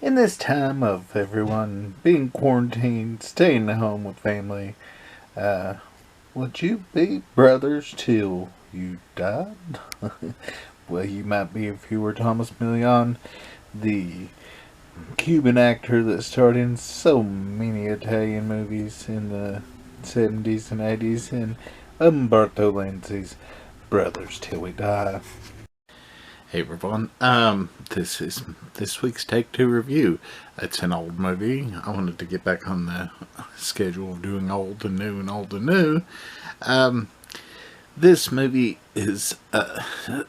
In this time of everyone being quarantined, staying at home with family, uh, would you be brothers till you died? Well, you might be if you were Thomas Million, the Cuban actor that starred in so many Italian movies in the 70s and 80s, and Umberto Lenzi's Brothers Till We Die. Hey everyone, this is this week's Take Two review. It's an old movie. I wanted to get back on the schedule of doing old and new and old and new. This movie is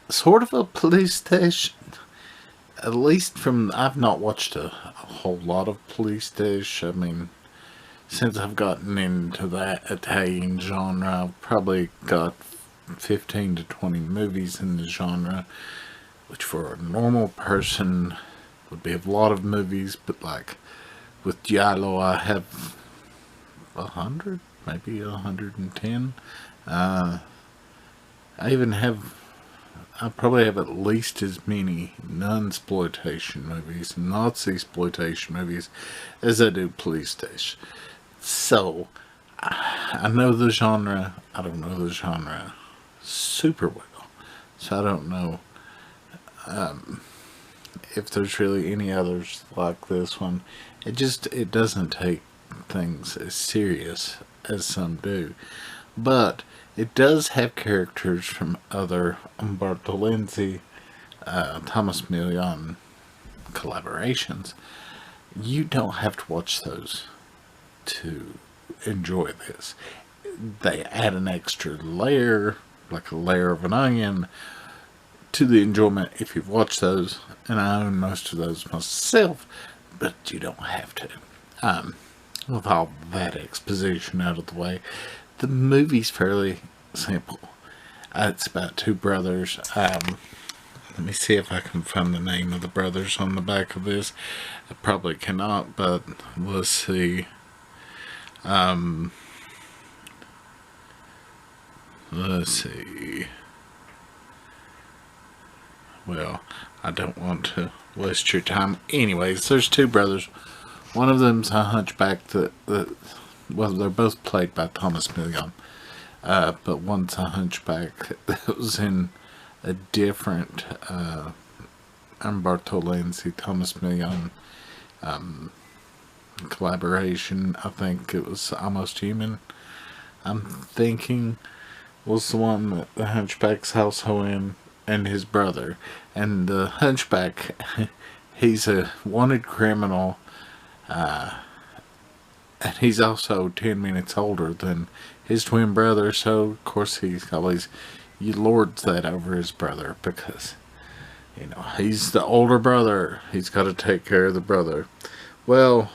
sort of a police station. At least from, I've not watched a whole lot of police station. I mean, since I've gotten into that Italian genre, I've probably got 15 to 20 movies in the genre, which for a normal person would be a lot of movies, but like with Giallo, I have 100, maybe 110. I probably have at least as many non-exploitation movies, Nazi-exploitation movies, as I do police station. So, I know the genre, I don't know the genre super well. So I don't know if there's really any others like this one. It doesn't take things as serious as some do. But it does have characters from other Umberto Lenzi, Thomas Million collaborations. You don't have to watch those to enjoy this. They add an extra layer, like a layer of an onion, to the enjoyment if you've watched those, and I own most of those myself, but you don't have to. With all that exposition out of the way, the movie's fairly simple. It's about two brothers. Let me see if I can find the name of the brothers on the back of this. I probably cannot, but let's see. Let's see. Well, I don't want to waste your time. Anyways, there's two brothers. One of them's a hunchback well, they're both played by Thomas Million. But one's a hunchback that was in a different Umberto Lenzi, Thomas Million collaboration. I think it was Almost Human. I'm thinking was the one that the hunchback's also in, and his brother. And the hunchback, he's a wanted criminal, and he's also 10 minutes older than his twin brother, so of course he lords that over his brother because, he's the older brother. He's got to take care of the brother. Well,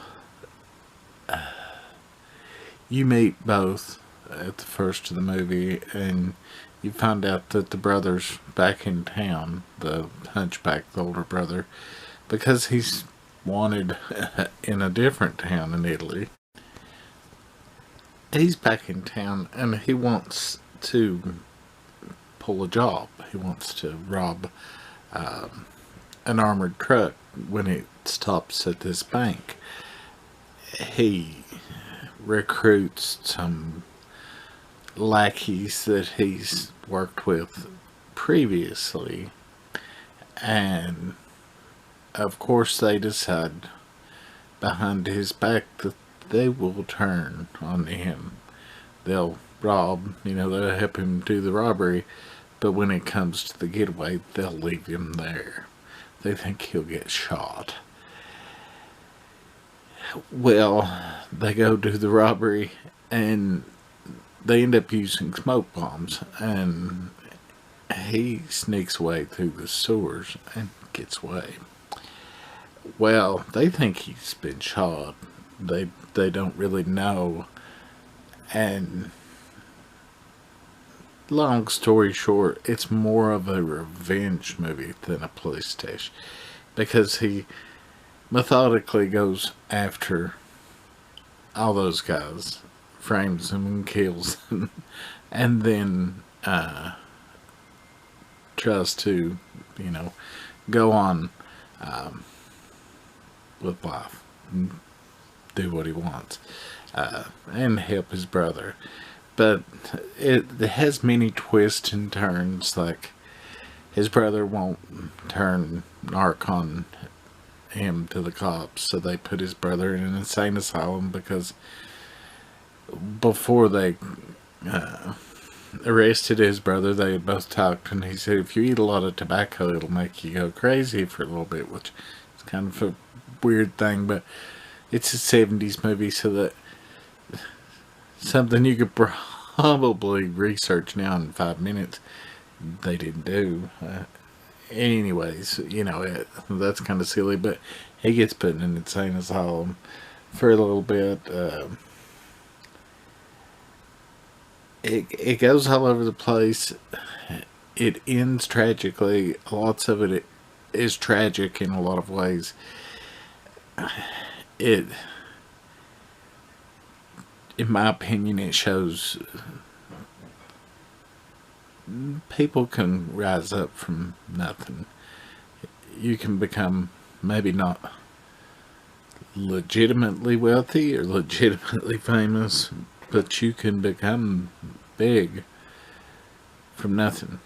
you meet both at the first of the movie, and you find out that the brother's back in town, the hunchback, the older brother, because he's wanted in a different town in Italy. He's back in town and he wants to pull a job. He wants to rob an armored truck when it stops at this bank. He recruits some lackeys that he's worked with previously, and of course they decide behind his back that they will turn on him. They'll rob, they'll help him do the robbery, but when it comes to the getaway, they'll leave him there. They think he'll get shot. Well, they go do the robbery, and they end up using smoke bombs, and he sneaks away through the sewers and gets away. Well, they think he's been shot. They don't really know, and long story short, it's more of a revenge movie than a police station, because he methodically goes after all those guys, frames them and kills them, and then tries to, go on with life, and do what he wants, and help his brother. But it has many twists and turns. Like, his brother won't turn narc on him to the cops, so they put his brother in an insane asylum, because before they arrested his brother, they had both talked, and he said, if you eat a lot of tobacco, it'll make you go crazy for a little bit, which is kind of a weird thing, but it's a 70s movie, so that something you could probably research now in 5 minutes, they didn't do. Anyways, you know, that's kind of silly, but he gets put in an insane asylum for a little bit. It goes all over the place. It ends tragically. Lots of it is tragic in a lot of ways. In my opinion, it shows people can rise up from nothing. You can become maybe not legitimately wealthy or legitimately famous, but you can become big from nothing.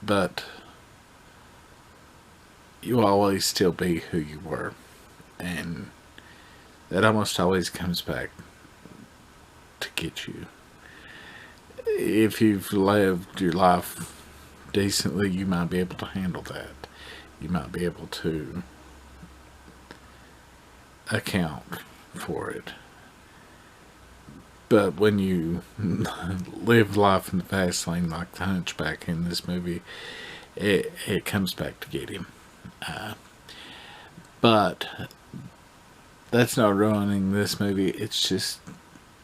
But you always still be who you were, and that almost always comes back to get you. If you've lived your life decently, you might be able to handle that. You might be able to account for it. But when you live life in the fast lane like the Hunchback in this movie, it comes back to get him. But that's not ruining this movie. It's just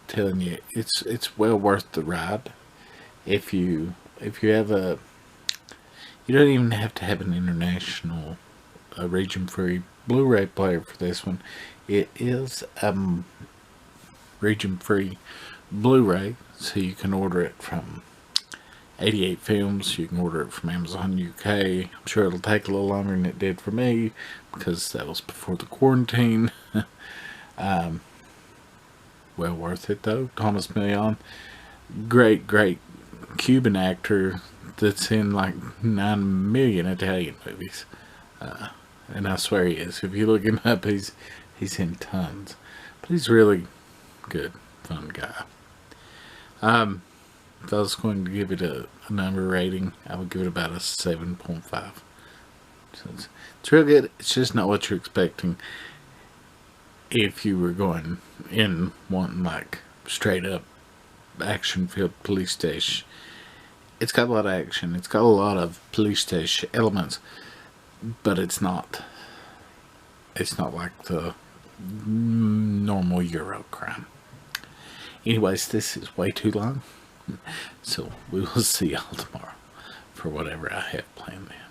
telling you it's well worth the ride. If you have you don't even have to have an international region free Blu-ray player for this one. It is region free Blu-ray, so you can order it from 88 Films. You can order it from Amazon UK. I'm sure it'll take a little longer than it did for me, because that was before the quarantine. Well worth it though. Thomas Million, great Cuban actor that's in like 9 million Italian movies, and I swear he is. If you look him up, he's in tons. But he's really good, fun guy. If I was going to give it a number rating, I would give it about a 7.5. So it's real good. It's just not what you're expecting if you were going in wanting like straight up action filled police station. It's got a lot of action. It's got a lot of police station elements, but it's not like the normal Euro crime. Anyways, this is way too long, so we will see y'all tomorrow for whatever I have planned then.